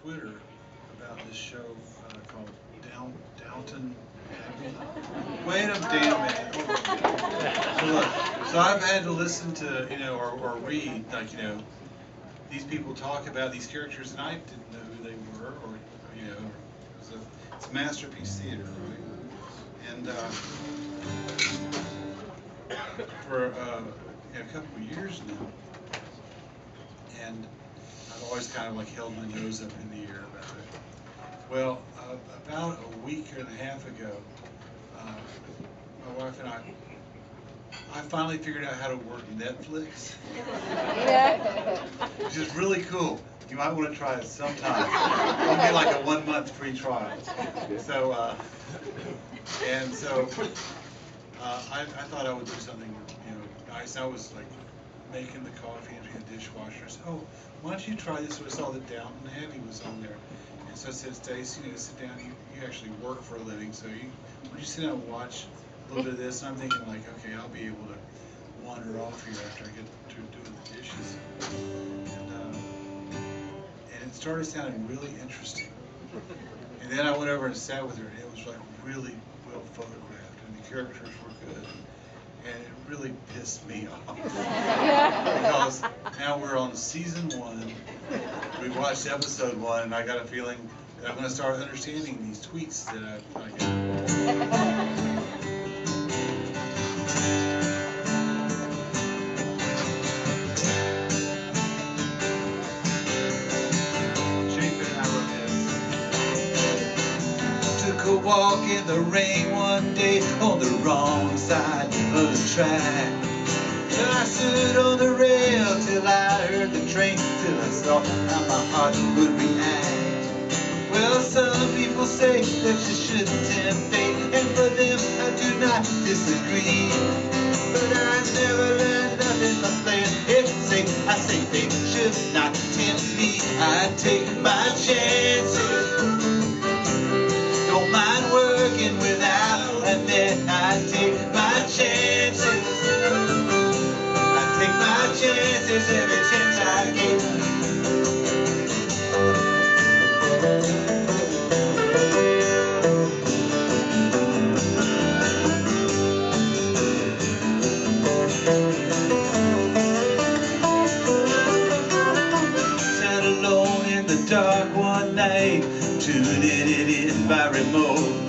Twitter about this show called Downton Abbey. Wait a damn minute. So look, so I've had to listen to, or read, like, these people talk about these characters, and I didn't know who they were, or it's a masterpiece theater, right? And for a couple of years now, and I've always kind of like held my nose up in the air about it. Well, about a week and a half ago, my wife and I finally figured out how to work Netflix, which is really cool. You might want to try it sometime. It'll be like a 1-month free trial. So, I thought I would do something, nice. I was like making the coffee, emptying the dishwasher. I said, oh, why don't you try this? So I saw that Downton Abbey was on there. And so I said, Stacy, sit down. You actually work for a living, so would you sit down and watch a little bit of this? And I'm thinking like, okay, I'll be able to wander off here after I get to doing the dishes. And it started sounding really interesting. And then I went over and sat with her, and it was like really well photographed, and the characters were good. And it really pissed me off. Because now we're on season 1. We watched episode 1, and I got a feeling that I'm going to start understanding these tweets that I get. A walk in the rain one day on the wrong side of the track. Till I stood on the rail till I heard the train, till I saw how my heart would react. Well, some people say that you shouldn't tempt fate, and for them I do not disagree. But I never learned nothing from playing it safe. I say fate should not tempt me. I take my chances. Don't mind working without a net. I take my chances. I take my chances every chance I get. Sat alone in the dark one night, tuning it in by remote.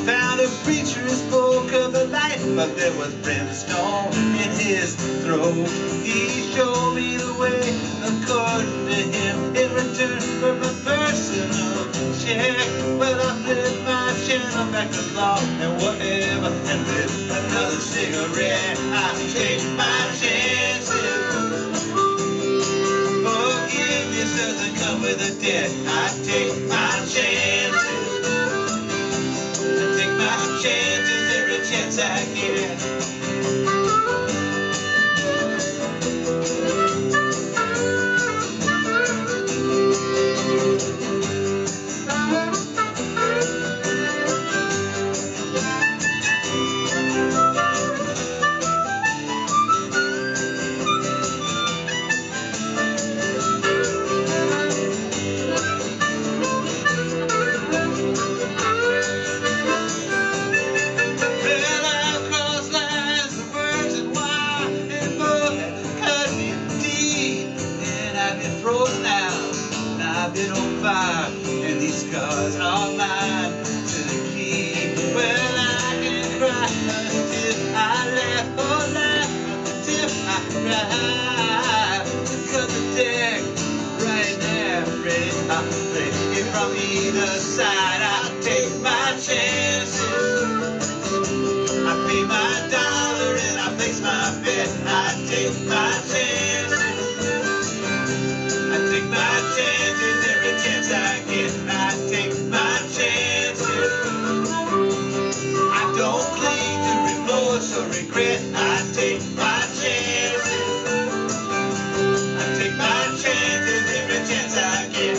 Found a preacher who spoke of the light, but there was brimstone in his throat. He showed me the way according to him in return for my personal check. Well, I flipped my channel back along and whatever, and lit another cigarette. I take my chances. Forgiveness doesn't come with a debt. I take my chances. I take my chances every chance I get. And these scars are mine to the key. Well, I can cry until I laugh, or laugh until I cry. Because the deck right there, ready, I'll play it from either side. I'll take my chances. I pay my dollar and I place my bet. I take my chances. I take my chances every chance I get. I take my chances. I don't cling to remorse or regret. I take my chances. I take my chances every chance I get.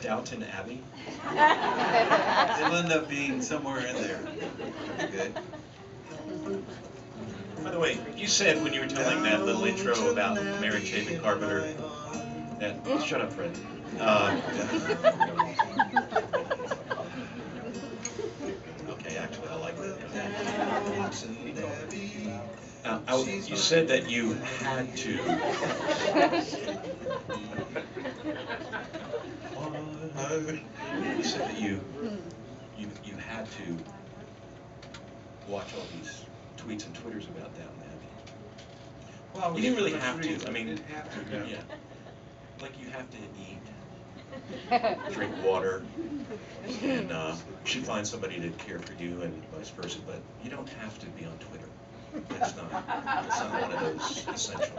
Downton Abbey? It'll end up being somewhere in there. Good. By the way, you said when you were telling that little intro about Mary Chapin Carpenter, that, shut up, Fred. Okay, actually, I like that. You said that you had to. You said that you had to watch all these tweets and Twitters about Downton Abbey. Well, you didn't really have to. I mean, didn't have to, no. yeah. Like you have to eat, drink water, and should find somebody to care for you, and vice versa. But you don't have to be on Twitter. It's not one of those essential.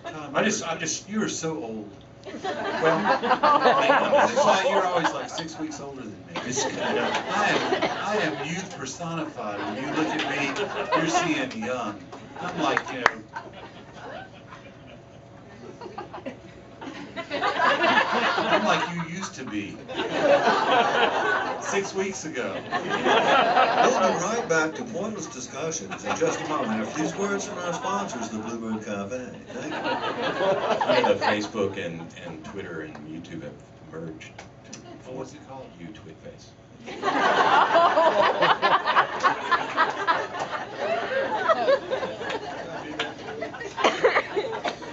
I'm just. You are so old. Well, That's why you're always like 6 weeks older than me. it's kind of. I am youth personified. When you look at me, you're seeing young. I'm like, you know. I'm like you used to be 6 weeks ago. We'll be right back to pointless discussions in just a moment after these words from our sponsors, the Bluebird Cafe. Thank you. Yeah, the Facebook and Twitter and YouTube have merged. Oh, what's it called? You Twit Face.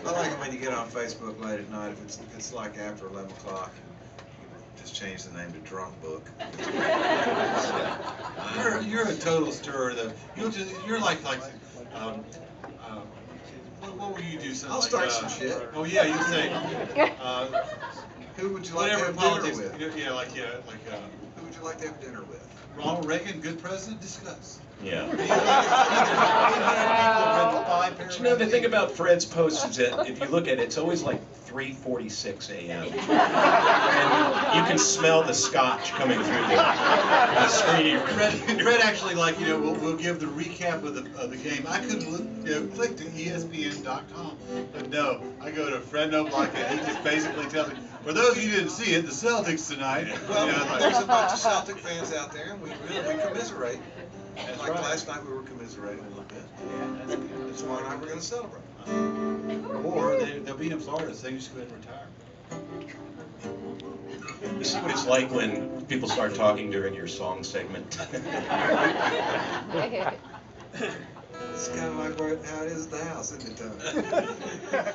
I like it when you get on Facebook late at night, if it's like after 11 o'clock, and you just change the name to Drunk Book. You're a total stirrer though. You're like what will you do? Something I'll like, start some shit. Oh yeah, you say Who would you like to whatever have politics. dinner with? Yeah, Who would you like to have dinner with? Ronald Reagan, good president. Discuss. Yeah. 800 people read the 5 But you know, the thing about Fred's posts is that if you look at it, it's always like 3:46 a.m. And you can smell the scotch coming through the screen. Fred actually, like, you know, we'll give the recap of the game. I could click to ESPN.com, but no, I go to Fred Knobloch and he just basically tells me, for those of you who didn't see it, the Celtics tonight. Well, you know, like, there's a bunch of Celtic fans out there, and we commiserate. That's Like right. last night, we were commiserating a little bit. Yeah, that's good. And tomorrow night, we're going to celebrate. Or they'll be in Florida, so they just go ahead and retire. You see what it's like when people start talking during your song segment? It's kind of like how it is at the house, isn't it, Tony?